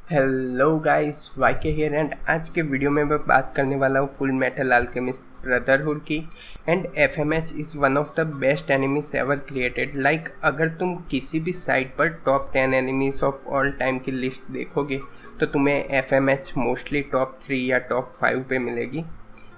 Hello guys, YK here and आज के video में मैं बात करने वाला हूँ फुल मेटल अल्केमिस्ट ब्रदरहुड की। And FMH is one of the best animes ever created. Like अगर तुम किसी भी साइट पर top 10 animes of all time की लिस्ट देखोगे तो तुम्हें एफएमएच मोस्टली टॉप 3 या टॉप 5 पे मिलेगी।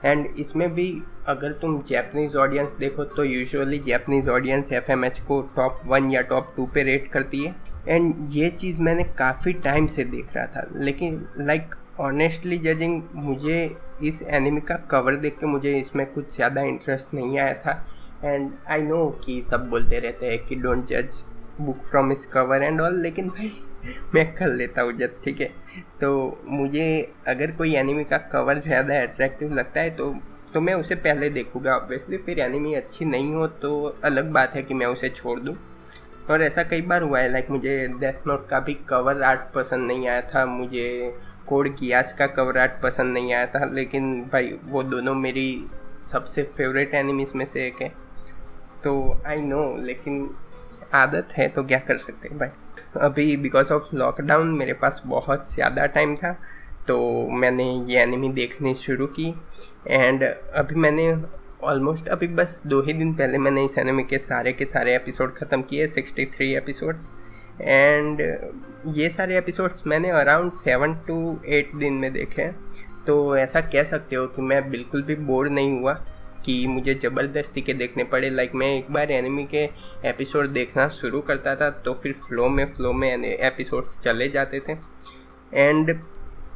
एंड इसमें भी अगर तुम जैपनीज़ ऑडियंस देखो तो यूजुअली जैपनीज़ ऑडियंस एफएमएच को टॉप 1 या टॉप 2 पे रेट करती है। एंड ये चीज़ मैंने काफ़ी टाइम से देख रहा था, लेकिन लाइक ऑनेस्टली जजिंग मुझे इस एनिमी का कवर देख के मुझे इसमें कुछ ज़्यादा इंटरेस्ट नहीं आया था। एंड आई नो कि सब बोलते रहते हैं कि डोंट जज बुक फ्रॉम इस कवर एंड ऑल, लेकिन भाई मैं कर लेता हूँ जज, ठीक है। तो मुझे अगर कोई एनिमी का कवर ज़्यादा अट्रैक्टिव लगता है तो मैं उसे पहले देखूँगा ऑब्वियसली। फिर एनिमी अच्छी नहीं हो तो अलग बात है कि मैं उसे छोड़ दूँ। और ऐसा कई बार हुआ है, लाइक मुझे डेथ नोट का भी कवर आर्ट पसंद नहीं आया था, मुझे कोड गियास का कवर आर्ट पसंद नहीं आया था, लेकिन भाई वो दोनों मेरी सबसे फेवरेट एनिमीज में से एक है। तो आई नो, लेकिन आदत है तो क्या कर सकते हैं भाई। अभी बिकॉज ऑफ लॉकडाउन मेरे पास बहुत ज़्यादा टाइम था तो मैंने ये एनिमी देखनी शुरू की। एंड अभी मैंने ऑलमोस्ट अभी बस 2 ही दिन पहले मैंने इस एनिमे के सारे एपिसोड ख़त्म किए, 63 एपिसोड्स। एंड ये सारे एपिसोड्स मैंने अराउंड 7 to 8 दिन में देखे। तो ऐसा कह सकते हो कि मैं बिल्कुल भी बोर नहीं हुआ कि मुझे ज़बरदस्ती के देखने पड़े। लाइक मैं एक बार एनिमी के एपिसोड देखना शुरू करता था तो फिर फ्लो में एपिसोड्स चले जाते थे। एंड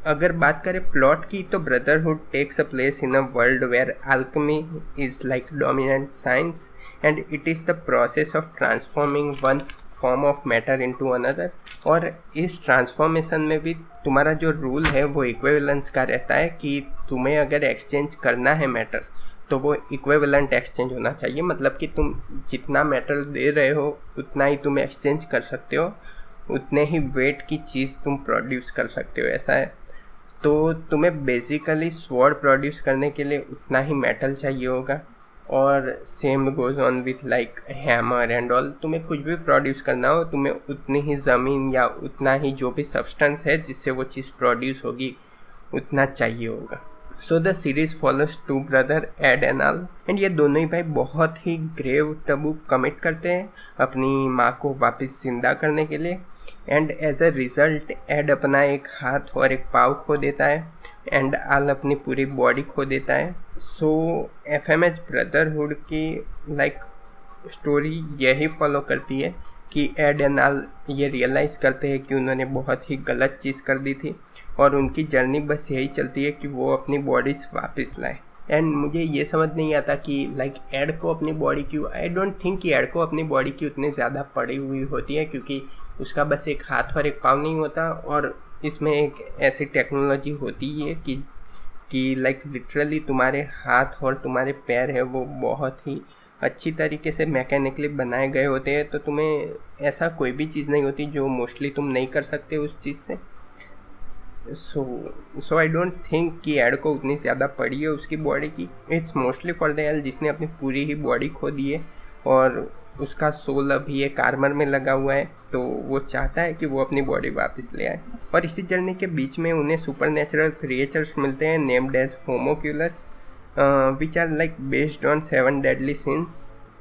अगर बात करें प्लॉट की तो brotherhood takes a place in a world where alchemy is like dominant science and it is the process of transforming one form of matter into another. और इस ट्रांसफॉर्मेशन में भी तुम्हारा जो रूल है वो इक्विवेलेंस का रहता है कि तुम्हें अगर एक्सचेंज करना है मैटर तो वो इक्विवेलेंट एक्सचेंज होना चाहिए। मतलब कि तुम जितना मैटर दे रहे हो उतना ही तुम एक्सचेंज कर सकते हो, उतने ही वेट की चीज़ तुम प्रोड्यूस कर सकते हो, ऐसा है। तो तुम्हें बेसिकली स्वॉर्ड प्रोड्यूस करने के लिए उतना ही मेटल चाहिए होगा। और same goes on with like hammer and all, तुम्हें कुछ भी प्रोड्यूस करना हो तुम्हें उतनी ही ज़मीन या उतना ही जो भी सब्सटेंस है जिससे वो चीज़ प्रोड्यूस होगी उतना चाहिए होगा। So the series follows 2 brother Ed and Al. And ये दोनों ही भाई बहुत ही ग्रेव टबू कमिट करते हैं अपनी माँ को वापस जिंदा करने के लिए। And as a result Ed अपना एक हाथ और एक पाँव खो देता है एंड आल अपनी पूरी बॉडी खो देता है। सो एफएमएच ब्रदरहुड की लाइक स्टोरी यही फॉलो करती है कि एड एंड आल ये रियलाइज़ करते हैं कि उन्होंने बहुत ही गलत चीज़ कर दी थी और उनकी जर्नी बस यही चलती है कि वो अपनी बॉडीज़ वापस लाए। एंड मुझे ये समझ नहीं आता कि लाइक एड को अपनी बॉडी की, आई डोंट थिंक कि एड को अपनी बॉडी की उतनी ज़्यादा पड़ी हुई होती है, क्योंकि उसका बस एक हाथ और एक पाँव नहीं होता। और इसमें एक ऐसी टेक्नोलॉजी होती है कि लाइक लिटरली तुम्हारे हाथ और तुम्हारे पैर है वो बहुत ही अच्छी तरीके से मैकेनिकली बनाए गए होते हैं। तो तुम्हें ऐसा कोई भी चीज़ नहीं होती जो मोस्टली तुम नहीं कर सकते उस चीज़ से। सो आई डोंट थिंक कि एड को उतनी ज़्यादा पड़ी है उसकी बॉडी की। It's mostly for the L जिसने अपनी पूरी ही बॉडी खो दी है और उसका सोल अभी एक आर्मर में लगा हुआ है, तो वो चाहता है कि वो अपनी बॉडी वापस ले आए। और इसी जर्नी के बीच में उन्हें सुपर नेचुरल क्रिएचर्स मिलते हैं named as homunculus, which are like based on 7 deadly sins,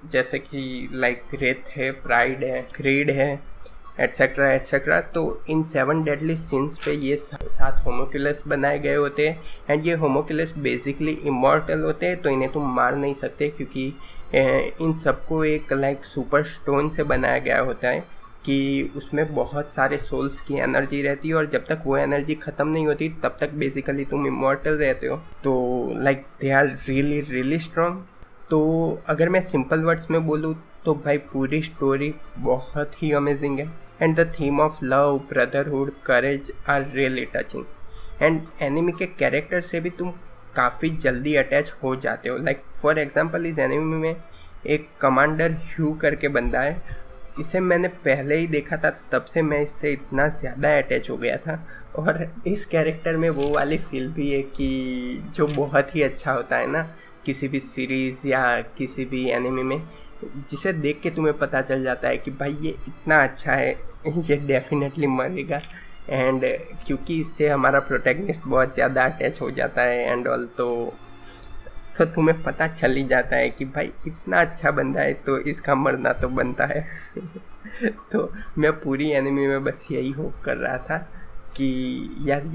जैसे कि लाइक ग्रेथ है, प्राइड है, क्रीड है, एट्सेट्रा एट्सेट्रा। तो इन 7 डेडली सिंस पे ये 7 होमोक्यूलस बनाए गए होते हैं। एंड ये होमोक्यूलस बेसिकली इमॉर्टल होते हैं, तो इन्हें तुम मार नहीं सकते क्योंकि इन सबको एक लाइक सुपर स्टोन से बनाया गया होता है कि उसमें बहुत सारे सोल्स की एनर्जी रहती है और जब तक वो एनर्जी ख़त्म नहीं होती तब तक बेसिकली तुम इमॉर्टल रहते हो। तो like they are really strong. तो अगर मैं सिंपल वर्ड्स में बोलूँ तो भाई पूरी स्टोरी बहुत ही अमेजिंग है। And the theme of love, brotherhood, courage are really touching. And enemy के कैरेक्टर से भी तुम काफ़ी जल्दी अटैच हो जाते हो। लाइक फॉर एग्जांपल इस एनिमी में एक कमांडर ह्यू करके बंदा है, इसे मैंने पहले ही देखा था तब से मैं इससे इतना ज़्यादा अटैच हो गया था। और इस कैरेक्टर में वो वाली फील भी है कि जो बहुत ही अच्छा होता है ना किसी भी सीरीज़ या किसी भी एनिमे में, जिसे देख के तुम्हें पता चल जाता है कि भाई ये इतना अच्छा है, ये डेफिनेटली मरेगा। एंड क्योंकि इससे हमारा प्रोटैगनिस्ट बहुत ज़्यादा अटैच हो जाता है एंड ऑल, तो तुम्हें पता चल ही जाता है कि भाई इतना अच्छा बंदा है तो इसका मरना तो बनता है। तो मैं पूरी एनिमी में बस यही होप कर रहा था कि यार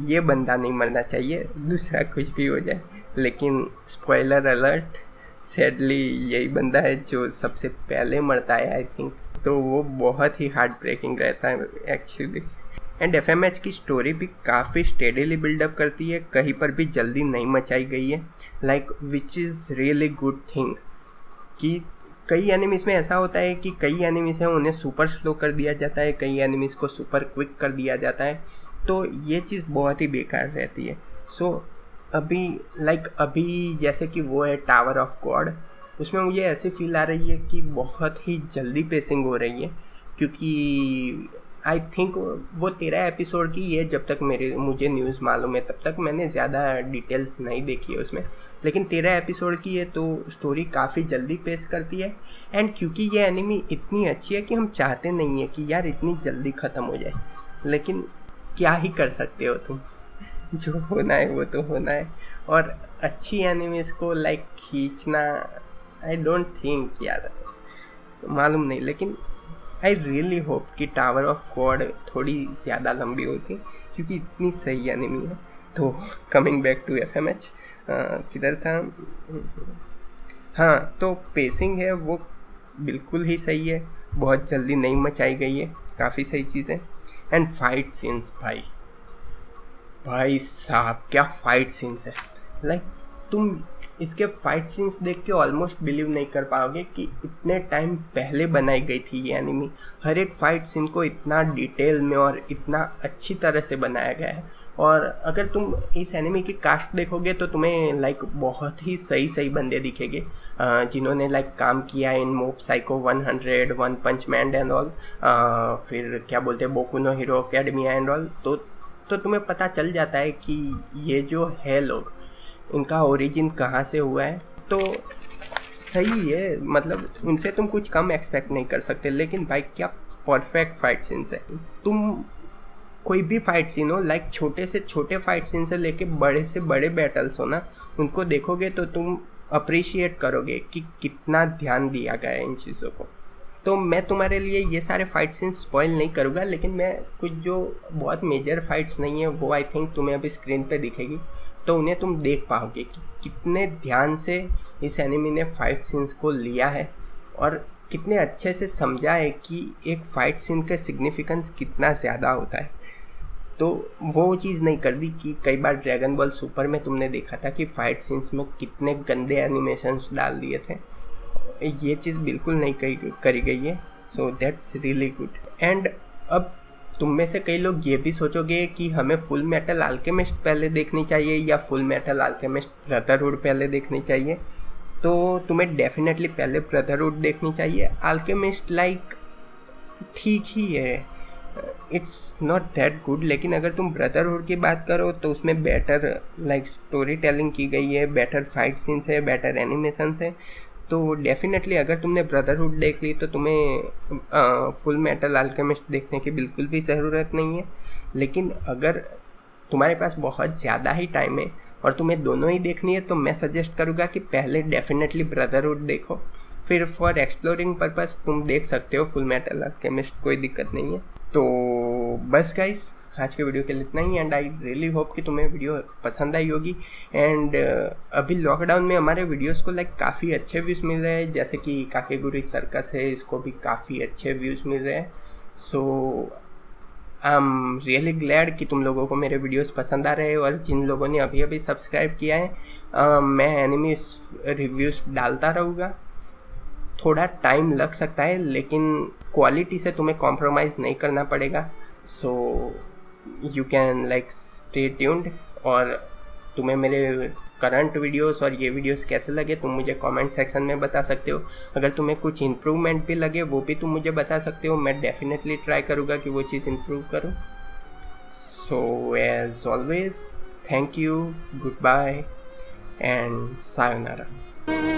ये बंदा नहीं मरना चाहिए, दूसरा कुछ भी हो जाए। लेकिन स्पॉइलर अलर्ट, सैडली यही बंदा है जो सबसे पहले मरता है आई थिंक। तो वो बहुत ही हार्ट ब्रेकिंग रहता है एक्चुअली। एंड एफएमएच की स्टोरी भी काफ़ी स्टेडीली बिल्डअप करती है, कहीं पर भी जल्दी नहीं मचाई गई है, like which is really good thing. कि कई एनिमीज़ में ऐसा होता है कि कई एनिमीज़ हैं उन्हें सुपर स्लो कर दिया जाता है, कई एनिमीज़ को सुपर क्विक कर दिया जाता है, तो ये चीज़ बहुत ही बेकार रहती है। सो अभी जैसे कि वो है टावर ऑफ गॉड, उसमें मुझे ऐसी फील आ रही है कि बहुत ही जल्दी पेसिंग हो रही है, क्योंकि आई थिंक वो 13 एपिसोड की है जब तक मुझे न्यूज़ मालूम है, तब तक मैंने ज़्यादा डिटेल्स नहीं देखी है उसमें, लेकिन 13 एपिसोड की है तो स्टोरी काफ़ी जल्दी पेश करती है। एंड क्योंकि ये एनिमी इतनी अच्छी है कि हम चाहते नहीं है कि यार इतनी जल्दी ख़त्म हो जाए, लेकिन क्या ही कर सकते हो तुम, जो होना है वो तो होना है। और अच्छी एनिमीज़ को लाइक खींचना, आई डोंट थिंक यार, मालूम नहीं, लेकिन आई रियली होप कि टावर ऑफ गॉड थोड़ी ज़्यादा लंबी होती, क्योंकि इतनी सही एनिमी है। तो कमिंग बैक टू एफएमएच, किधर था, हाँ, तो पेसिंग है वो बिल्कुल ही सही है, बहुत जल्दी नहीं मचाई गई है, काफ़ी सही चीज़ें। एंड फाइट सीन्स, भाई साहब क्या फाइट सीन्स है, लाइक तुम इसके फाइट सीन्स देख के ऑलमोस्ट बिलीव नहीं कर पाओगे कि इतने टाइम पहले बनाई गई थी ये एनिमी। हर एक फाइट सीन को इतना डिटेल में और इतना अच्छी तरह से बनाया गया है। और अगर तुम इस एनिमी की कास्ट देखोगे तो तुम्हें लाइक बहुत ही सही बंदे दिखेंगे, जिन्होंने लाइक काम किया in Mob Psycho 100, One Punch Man and all, फिर क्या बोलते हैं Boku no Hero Academia and all. तो तुम्हें पता चल जाता है कि ये जो है लोग, इनका ओरिजिन कहाँ से हुआ है। तो सही है, मतलब उनसे तुम कुछ कम एक्सपेक्ट नहीं कर सकते। लेकिन भाई क्या परफेक्ट फाइट सीन्स है। तुम कोई भी फाइट सीन हो, लाइक छोटे से छोटे फाइट सीन से लेके बड़े से बड़े बैटल्स हो ना, उनको देखोगे तो तुम अप्रिशिएट करोगे कि कितना ध्यान दिया गया है इन चीज़ों को। तो मैं तुम्हारे लिए ये सारे फाइट सीन्स स्पॉइल नहीं करूँगा, लेकिन मैं कुछ जो बहुत मेजर फाइट्स नहीं है वो आई थिंक तुम्हें अभी स्क्रीन पे दिखेगी, तो उन्हें तुम देख पाओगे कि कितने ध्यान से इस एनिमी ने फाइट सीन्स को लिया है और कितने अच्छे से समझा है कि एक फ़ाइट सीन का सिग्निफिकेंस कितना ज़्यादा होता है। तो वो चीज़ नहीं कर दी कि कई बार ड्रैगन बॉल सुपर में तुमने देखा था कि फ़ाइट सीन्स में कितने गंदे एनिमेशंस डाल दिए थे, ये चीज़ बिल्कुल नहीं करी गई है। So that's really good. And अब तुम में से कई लोग ये भी सोचोगे कि हमें फुल मेटल अल्केमिस्ट पहले देखनी चाहिए या फुल मेटल अल्केमिस्ट ब्रदरहुड पहले देखनी चाहिए। तो तुम्हें डेफिनेटली पहले ब्रदरहुड देखनी चाहिए। अल्केमिस्ट लाइक ठीक ही है, इट्स नॉट दैट गुड, लेकिन अगर तुम ब्रदरहुड की बात करो तो उसमें बेटर लाइक स्टोरी टेलिंग की गई है, बेटर फाइट सीन्स है, बेटर एनिमेशंस है। तो डेफिनेटली अगर तुमने ब्रदरहुड देख ली तो तुम्हें फुल मेटल अल्केमिस्ट देखने की बिल्कुल भी ज़रूरत नहीं है। लेकिन अगर तुम्हारे पास बहुत ज़्यादा ही टाइम है और तुम्हें दोनों ही देखनी है तो मैं सजेस्ट करूँगा कि पहले डेफिनेटली ब्रदरहुड देखो, फिर फॉर एक्सप्लोरिंग पर्पस तुम देख सकते हो फुल मेटल अल्केमिस्ट, कोई दिक्कत नहीं है। तो बस गाइस, आज के वीडियो के लिए इतना ही। एंड आई रियली होप कि तुम्हें वीडियो पसंद आई होगी। एंड अभी लॉकडाउन में हमारे वीडियोस को लाइक काफ़ी अच्छे व्यूज़ मिल रहे हैं, जैसे कि काकेगुरी सर्कस है, इसको भी काफ़ी अच्छे व्यूज़ मिल रहे हैं। सो आई एम रियली ग्लैड कि तुम लोगों को मेरे वीडियोस पसंद आ रहे हैं। और जिन लोगों ने अभी अभी सब्सक्राइब किया है, मैं एनिमी रिव्यूज़ डालता रहूँगा। थोड़ा टाइम लग सकता है लेकिन क्वालिटी से तुम्हें कॉम्प्रोमाइज़ नहीं करना पड़ेगा। So you can like stay tuned. और तुम्हें मेरे करंट वीडियोस और ये वीडियोस कैसे लगे तुम मुझे कमेंट सेक्शन में बता सकते हो। अगर तुम्हें कुछ इम्प्रूवमेंट भी लगे वो भी तुम मुझे बता सकते हो, मैं डेफिनेटली ट्राई करूँगा कि वो चीज़ इम्प्रूव करूँ। So as always, thank you, goodbye and sayonara.